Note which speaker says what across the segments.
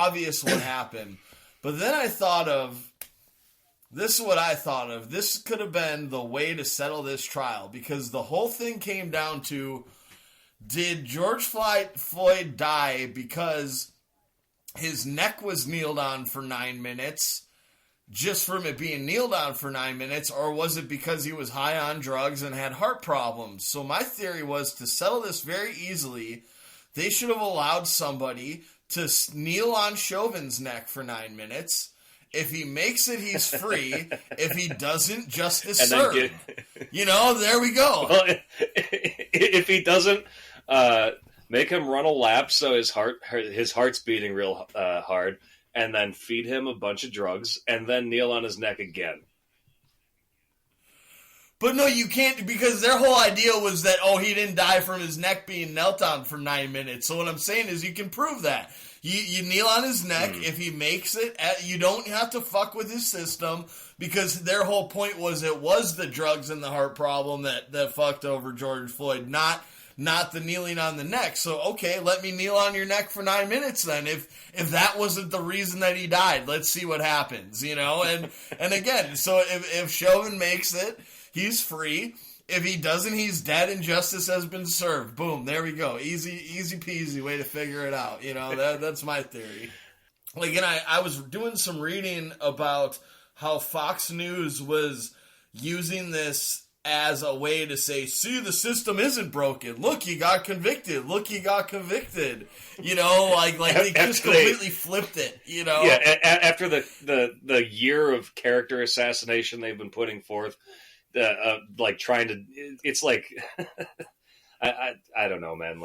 Speaker 1: obvious what happened. But then I thought of, this is what I thought of. This could have been the way to settle this trial, because the whole thing came down to, did George Floyd die because his neck was kneeled on for 9 minutes, just from it being kneeled on for 9 minutes, or was it because he was high on drugs and had heart problems? So my theory was, to settle this very easily, they should have allowed somebody to kneel on Chauvin's neck for 9 minutes. If he makes it, he's free. If he doesn't, justice served. There we go.
Speaker 2: Well, if he doesn't, make him run a lap so his heart's beating real hard, and then feed him a bunch of drugs, and then kneel on his neck again.
Speaker 1: But no, you can't, because their whole idea was that, he didn't die from his neck being knelt on for 9 minutes. So what I'm saying is, you can prove that. You kneel on his neck. If he makes it, you don't have to fuck with his system, because their whole point was it was the drugs and the heart problem that fucked over George Floyd, not the kneeling on the neck. So, okay, let me kneel on your neck for 9 minutes then. If that wasn't the reason that he died, let's see what happens, And again, so if Chauvin makes it, he's free. If he doesn't, he's dead and justice has been served. Boom, there we go. Easy peasy way to figure it out. That's my theory. And I was doing some reading about how Fox News was using this as a way to say, see, the system isn't broken. Look, he got convicted. They just completely flipped it,
Speaker 2: Yeah, after the year of character assassination they've been putting forth, trying to, it's like, I don't know, man,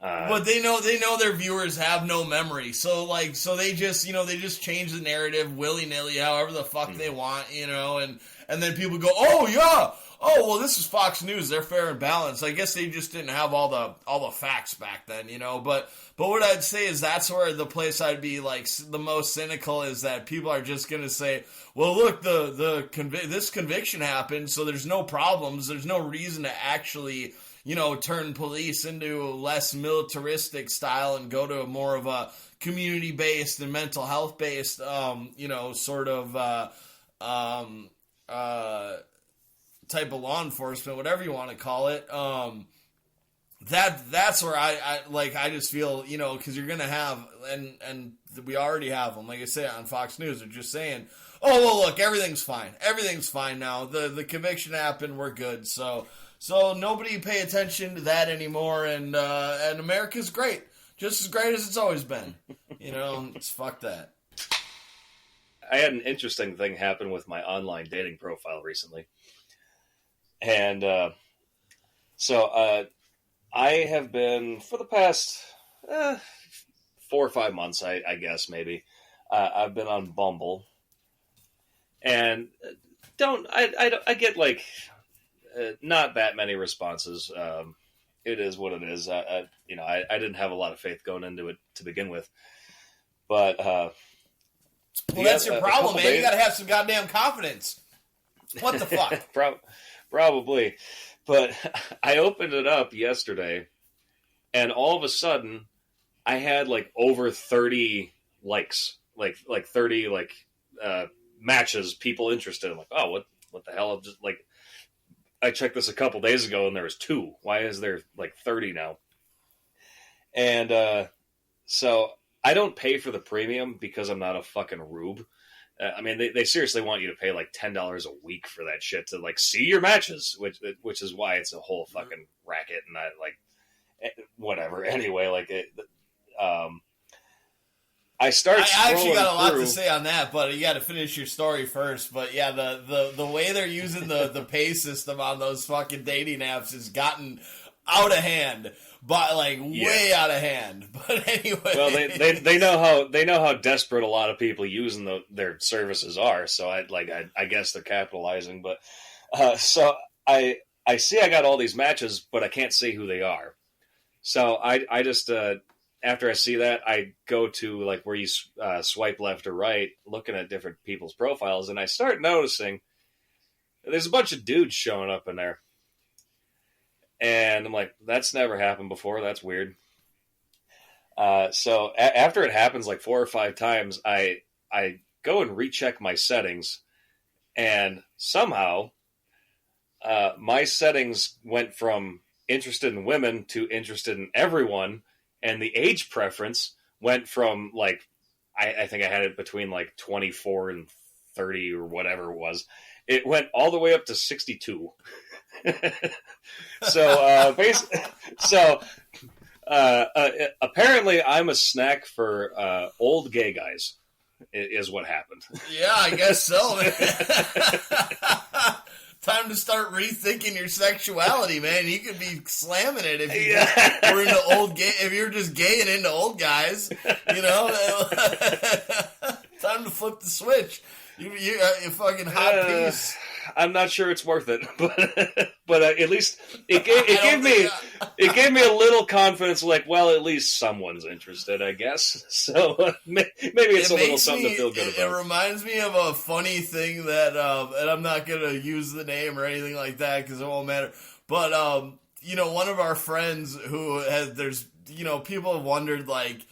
Speaker 1: but they know their viewers have no memory, so they just change the narrative willy-nilly however the fuck they want, and then people go, this is Fox News, they're fair and balanced. I guess they just didn't have all the facts back then, but what I'd say is, that's where the place I'd be the most cynical is, that people are just going to say, well, look, this conviction happened, so there's no problems, there's no reason to actually turn police into less militaristic style and go to more of a community-based and mental health-based, type of law enforcement, whatever you want to call it. That's where I just feel, because you're going to have, and we already have them, like I say, on Fox News, they're just saying, look, everything's fine now. The conviction happened, we're good. So nobody pay attention to that anymore, and America's great. Just as great as it's always been. It's fuck that.
Speaker 2: I had an interesting thing happen with my online dating profile recently. And so I have been, for the past 4 or 5 months, I guess, maybe, I've been on Bumble. And I get not that many responses. It is what it is. I didn't have a lot of faith going into it to begin with, but
Speaker 1: that's your problem, man. You got to have some goddamn confidence. What the fuck?
Speaker 2: Probably, but I opened it up yesterday, and all of a sudden, I had over 30 likes, 30 matches, people interested. I'm like, oh, what the hell? I'm just I checked this a couple days ago and there was 2. Why is there 30 now? And so I don't pay for the premium because I'm not a fucking rube. They seriously want you to pay $10 a week for that shit to see your matches, which is why it's a whole fucking racket. And I whatever. Anyway, I actually
Speaker 1: got a lot to say on that, but you got to finish your story first. But yeah, the way they're using the pay system on those fucking dating apps has gotten out of hand, but way out of hand. But anyway,
Speaker 2: well, they know how desperate a lot of people using their services are. So I guess they're capitalizing. But so I see I got all these matches, but I can't see who they are. So I just after I see that, I go to where you swipe left or right, looking at different people's profiles, and I start noticing there's a bunch of dudes showing up in there. And I'm like, that's never happened before. That's weird. So after it happens like 4 or 5 times, I go and recheck my settings, and somehow my settings went from interested in women to interested in everyone, and the age preference went from like I think I had it between like 24 and 30 or whatever it was. It went all the way up to 62. So apparently I'm a snack for old gay guys. Is what happened.
Speaker 1: Yeah, I guess so. Time to start rethinking your sexuality, man. You could be slamming it if you were into old gay. If you're just gay and into old guys, you know. Time to flip the switch. You fucking hot piece.
Speaker 2: I'm not sure it's worth it, but at least it gave me a little confidence. Like, well, at least someone's interested, I guess. So maybe it's a little something to feel good about.
Speaker 1: It reminds me of a funny thing that, and I'm not gonna use the name or anything like that because it won't matter. But one of our friends who there's people have wondered like,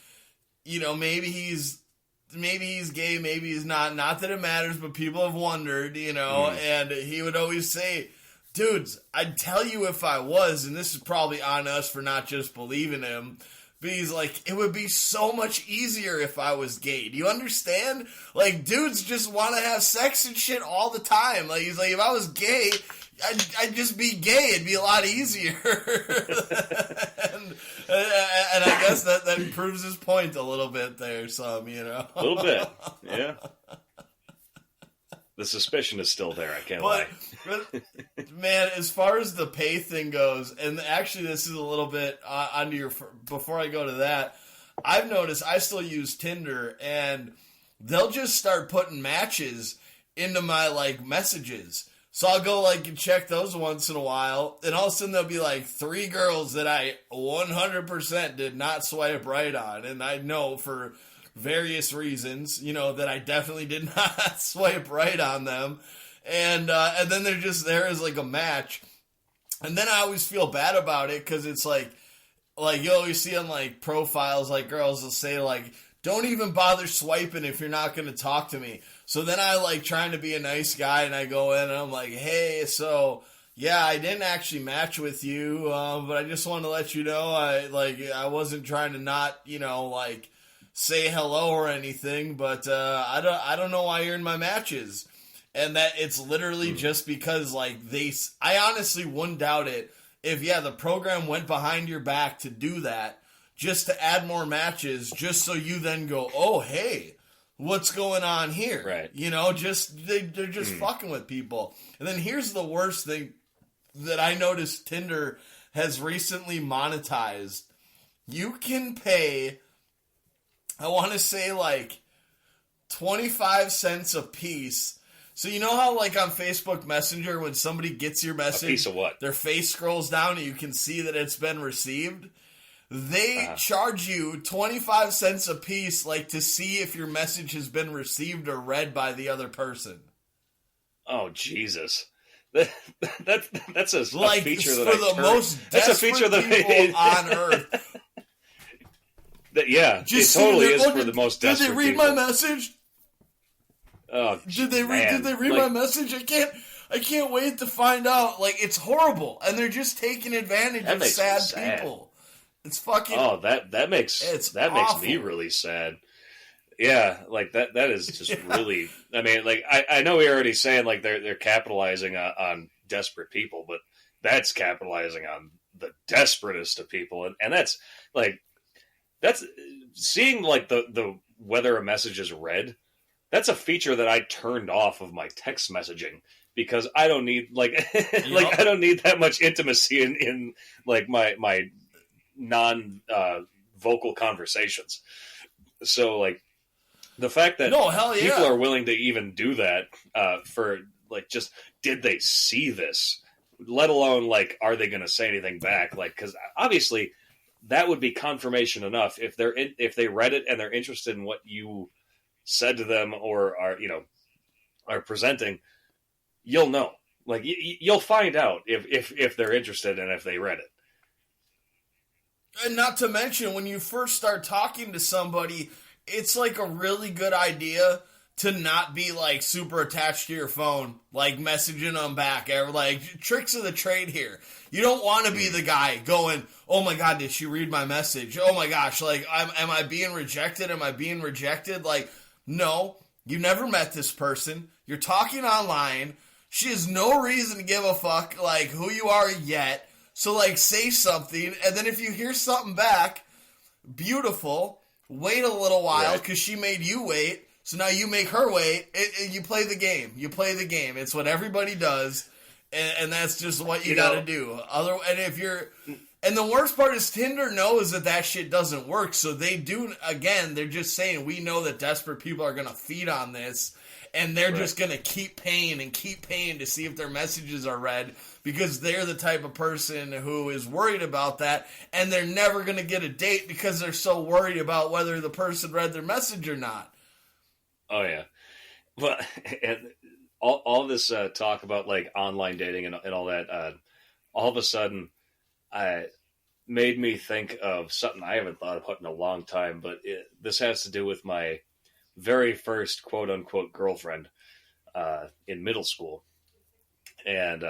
Speaker 1: maybe he's gay, maybe he's not. Not that it matters, but people have wondered, and he would always say, dudes, I'd tell you if I was, and this is probably on us for not just believing him, but he's like, it would be so much easier if I was gay. Do you understand? Like, dudes just want to have sex and shit all the time. Like, he's like, if I was gay, I'd just be gay. It'd be a lot easier. and I guess that proves his point a little bit there, some,
Speaker 2: A little bit, yeah. The suspicion is still there, I can't lie.
Speaker 1: But, man, as far as the pay thing goes, and actually this is a little bit onto your, before I go to that, I've noticed I still use Tinder, and they'll just start putting matches into my, like, messages. So I'll go like and check those once in a while, and all of a sudden there'll be like 3 girls that I 100% did not swipe right on, and I know for various reasons, that I definitely did not swipe right on them, and then they're just there as like a match, and then I always feel bad about it because it's like you always see on like profiles like girls will say like, don't even bother swiping if you're not going to talk to me. So then I like trying to be a nice guy, and I go in and I'm like, hey, so yeah, I didn't actually match with you, but I just want to let you know I wasn't trying to not like say hello or anything, but I don't know why you're in my matches, and that it's literally just because like I honestly wouldn't doubt it if the program went behind your back to do that. Just to add more matches, just so you then go, oh, hey, what's going on here?
Speaker 2: Right.
Speaker 1: They're just fucking with people. And then here's the worst thing that I noticed Tinder has recently monetized. You can pay, I want to say like 25 cents a piece. So you know how like on Facebook Messenger when somebody gets your message,
Speaker 2: a piece of what?
Speaker 1: Their face scrolls down and you can see that it's been received? They charge you 25 cents a piece, like to see if your message has been received or read by the other person.
Speaker 2: Oh Jesus! That's a
Speaker 1: like
Speaker 2: feature
Speaker 1: for
Speaker 2: that
Speaker 1: the most desperate people on earth.
Speaker 2: It totally is for the most desperate.
Speaker 1: Did they read
Speaker 2: people.
Speaker 1: my message?
Speaker 2: Oh,
Speaker 1: did they read my message? I can't wait to find out. Like, it's horrible, and they're just taking advantage of sad people. It's fucking.
Speaker 2: Oh, that makes me really sad. Yeah, like that is just really. I mean, like I know we're already saying like they're capitalizing on desperate people, but that's capitalizing on the desperatest of people, and that's seeing like the whether a message is read. That's a feature that I turned off of my text messaging because I don't need I don't need that much intimacy in like my non vocal conversations. So like the fact that people are willing to even do that for like just did they see this, let alone like are they going to say anything back, like because obviously that would be confirmation enough if they read it and they're interested in what you said to them or are presenting. You'll know, like you'll find out if they're interested and if they read it.
Speaker 1: And not to mention, when you first start talking to somebody, it's like a really good idea to not be like super attached to your phone, like messaging them back. Like tricks of the trade here. You don't want to be the guy going, "Oh my God, did she read my message? Oh my gosh, like am I being rejected? Am I being rejected?" Like, no, you never met this person. You're talking online. She has no reason to give a fuck like who you are yet. So like say something, and then if you hear something back, beautiful. Wait a little while because she made you wait. So now you make her wait. You play the game. You play the game. It's what everybody does, and that's just what you got to do. And the worst part is Tinder knows that shit doesn't work. So they do. Again, they're just saying we know that desperate people are gonna feed on this, and they're just gonna keep paying to see if their messages are read because they're the type of person who is worried about that, and they're never gonna get a date because they're so worried about whether the person read their message or not.
Speaker 2: Oh yeah, well, and all this talk about like online dating and all that, all of a sudden, made me think of something I haven't thought about in a long time. But this has to do with my very first quote unquote girlfriend in middle school, and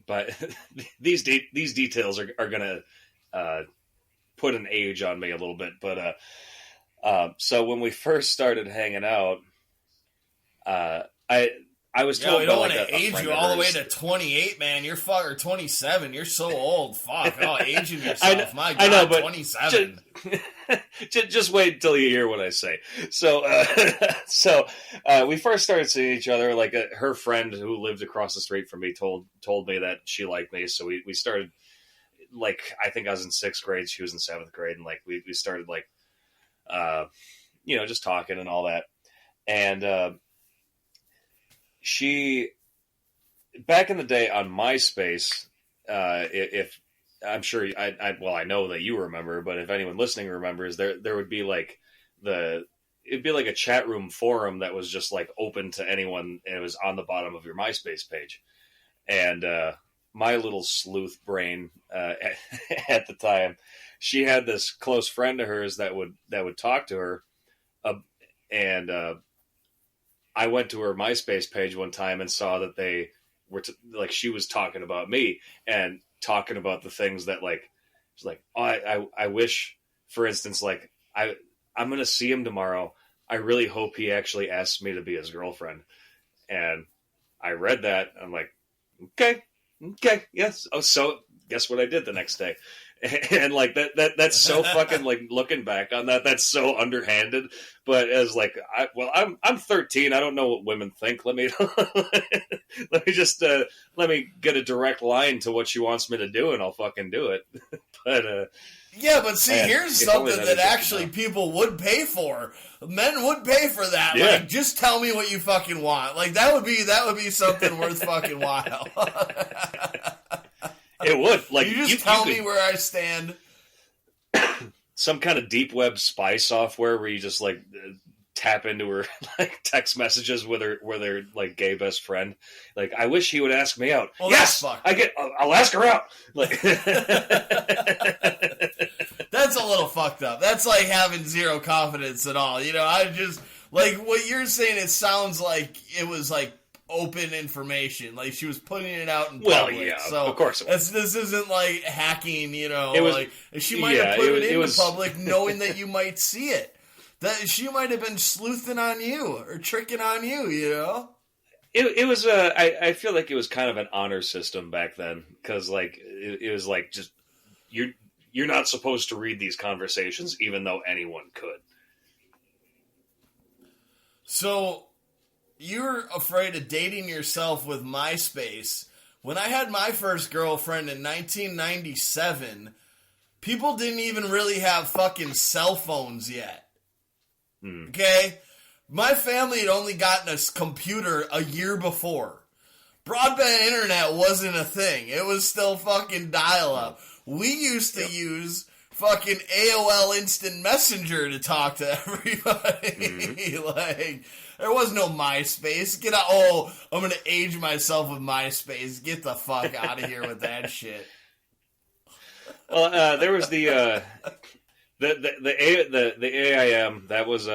Speaker 2: but these details are gonna put an age on me a little bit. But so when we first started hanging out. I was told
Speaker 1: we don't want to age you all the way to 28, man. You're or 27. You're so old. Fuck. Oh, aging yourself. My God, I know, but 27.
Speaker 2: Just wait until you hear what I say. So, we first started seeing each other. Like her friend who lived across the street from me told me that she liked me. So we started. Like I think I was in 6th grade. She was in 7th grade, and like we started like, just talking and all that. And she, back in the day on MySpace, if I'm sure I know that you remember, but if anyone listening remembers, there would be like it'd be like a chat room forum that was just like open to anyone, and it was on the bottom of your MySpace page. And my little sleuth brain at the time, she had this close friend of hers that would talk to her, and I went to her MySpace page one time and saw that they were like she was talking about me and talking about the things that like she's like, oh, I wish, for instance, like I'm gonna see him tomorrow. I really hope he actually asks me to be his girlfriend. And I read that. I'm like, okay, yes. Oh, so guess what I did the next day? And like that's so fucking like looking back on that's so underhanded. But as like I'm 13. I don't know what women think. Let me let me get a direct line to what she wants me to do, and I'll fucking do it. But
Speaker 1: yeah, but see, here's something that actually people would pay for. Men would pay for that. Yeah. Like, just tell me what you fucking want. Like that would be something worth fucking while.
Speaker 2: It would. Like
Speaker 1: you tell me where I stand.
Speaker 2: Some kind of deep web spy software where you just like tap into her like text messages with her like gay best friend. Like, I wish he would ask me out. Well, yes, I'll ask her out. Like
Speaker 1: that's a little fucked up. That's like having zero confidence at all. I just like what you're saying. It sounds like it was like open information, like she was putting it out in public. Well, yeah, so
Speaker 2: of course.
Speaker 1: This isn't like hacking, it was, like she might have put it into public, knowing that you might see it. That she might have been sleuthing on you or tricking on you.
Speaker 2: It was. I feel like it was kind of an honor system back then, because like it was like just you're not supposed to read these conversations, even though anyone could.
Speaker 1: So. You're afraid of dating yourself with MySpace. When I had my first girlfriend in 1997, people didn't even really have fucking cell phones yet. Okay? My family had only gotten a computer a year before. Broadband internet wasn't a thing. It was still fucking dial-up. We used to use fucking AOL Instant Messenger to talk to everybody. Like... There was no MySpace. Get out! Oh, I'm gonna age myself with MySpace. Get the fuck out of here with that shit.
Speaker 2: Well, there was the AIM. That was